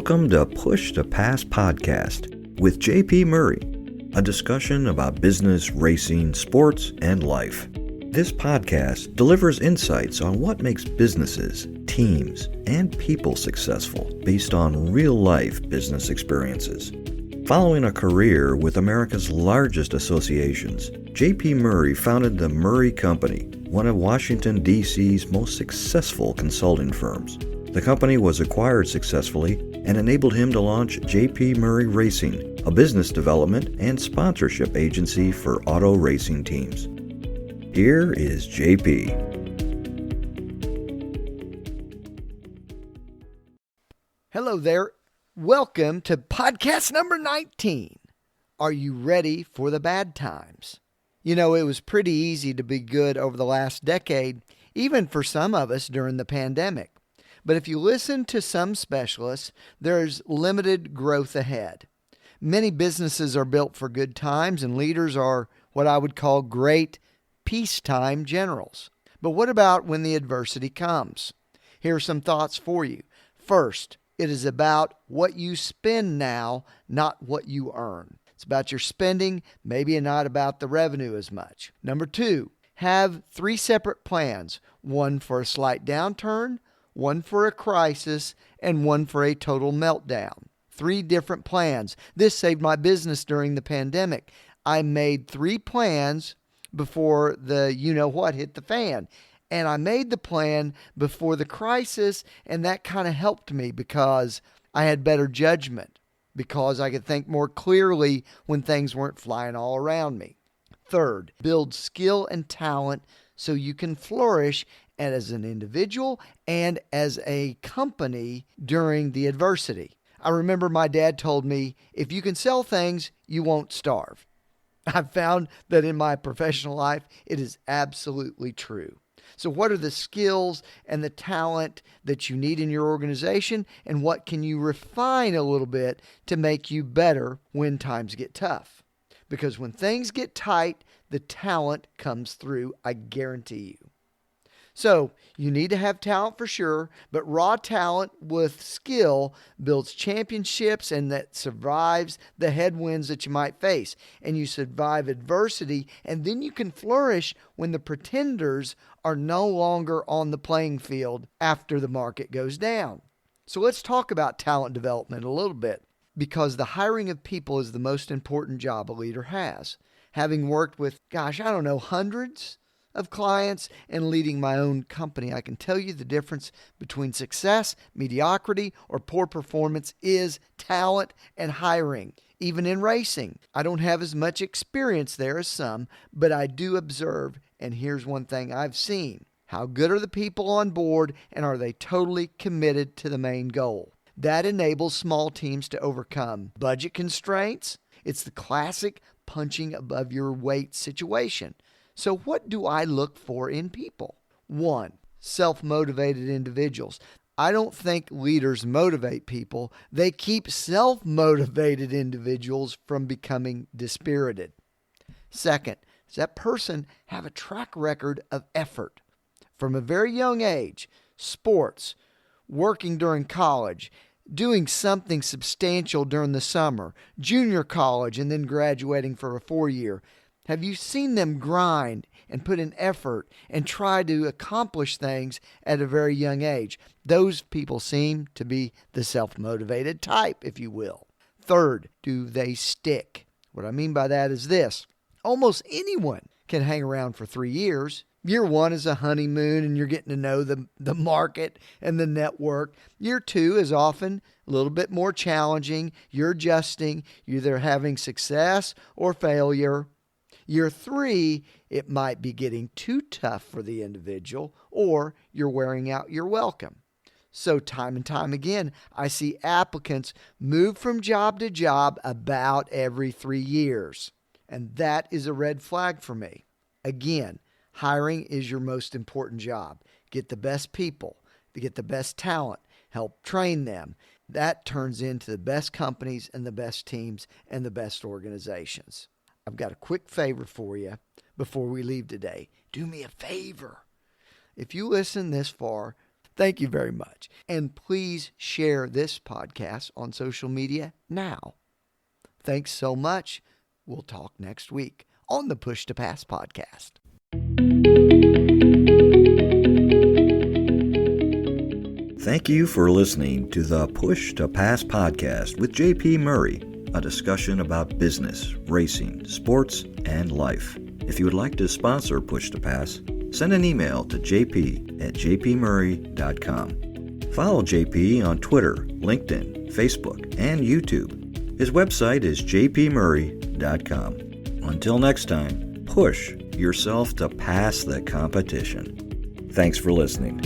Welcome to Push to Pass podcast with JP Murray, a discussion about business, racing, sports, and life. This podcast delivers insights on what makes businesses, teams, and people successful based on real-life business experiences. Following a career with America's largest associations, JP Murray founded the Murray Company, one of Washington, D.C.'s most successful consulting firms. The company was acquired successfully and enabled him to launch JP Murray Racing, a business development and sponsorship agency for auto racing teams. Here is JP. Hello there. Welcome to podcast number 19. Are you ready for the bad times? You know, it was pretty easy to be good over the last decade, even for some of us during the pandemic. But if you listen to some specialists, there's limited growth ahead. Many businesses are built for good times, and leaders are what I would call great peacetime generals. But what about when the adversity comes? Here are some thoughts for you. First, it is about what you spend now, not what you earn. It's about your spending, maybe not about the revenue as much. Number 2, have 3 separate plans, one for a slight downturn, one for a crisis, and one for a total meltdown. 3 different plans. This saved my business during the pandemic. I made 3 plans before the you-know-what hit the fan. And I made the plan before the crisis, and that kind of helped me because I had better judgment, because I could think more clearly when things weren't flying all around me. Third, build skill and talent so you can flourish as an individual and as a company during the adversity. I remember my dad told me, if you can sell things, you won't starve. I've found that in my professional life, it is absolutely true. So what are the skills and the talent that you need in your organization, and what can you refine a little bit to make you better when times get tough? Because when things get tight, the talent comes through, I guarantee you. So you need to have talent for sure, but raw talent with skill builds championships and that survives the headwinds that you might face. And you survive adversity, and then you can flourish when the pretenders are no longer on the playing field after the market goes down. So let's talk about talent development a little bit, because the hiring of people is the most important job a leader has. Having worked with, hundreds of clients and leading my own company, I can tell you the difference between success, mediocrity, or poor performance is talent and hiring. Even in racing, I don't have as much experience there as some, but I do observe, and here's one thing I've seen. How good are the people on board, and are they totally committed to the main goal? That enables small teams to overcome budget constraints. It's the classic punching above your weight situation. So what do I look for in people? 1, self-motivated individuals. I don't think leaders motivate people. They keep self-motivated individuals from becoming dispirited. Second, does that person have a track record of effort? From a very young age, sports, working during college, doing something substantial during the summer, junior college, and then graduating for a 4-year. Have you seen them grind and put in effort and try to accomplish things at a very young age? Those people seem to be the self-motivated type, if you will. Third, do they stick? What I mean by that is this. Almost anyone can hang around for 3 years. Year 1 is a honeymoon and you're getting to know the market and the network. Year 2 is often a little bit more challenging. You're adjusting. You're either having success or failure. Year 3, it might be getting too tough for the individual, or you're wearing out your welcome. So time and time again, I see applicants move from job to job about every 3 years. And that is a red flag for me. Again, hiring is your most important job. Get the best people, get the best talent, help train them. That turns into the best companies and the best teams and the best organizations. I've got a quick favor for you before we leave today. Do me a favor. If you listen this far, Thank you very much. And please share this podcast on social media now. Thanks so much. We'll talk next week on the Push to Pass podcast. Thank you for listening to the Push to Pass podcast with JP Murray, a discussion about business, racing, sports, and life. If you would like to sponsor Push to Pass, send an email to jp@jpmurray.com. Follow JP on Twitter, LinkedIn, Facebook, and YouTube. His website is jpmurray.com. Until next time, push yourself to pass the competition. Thanks for listening.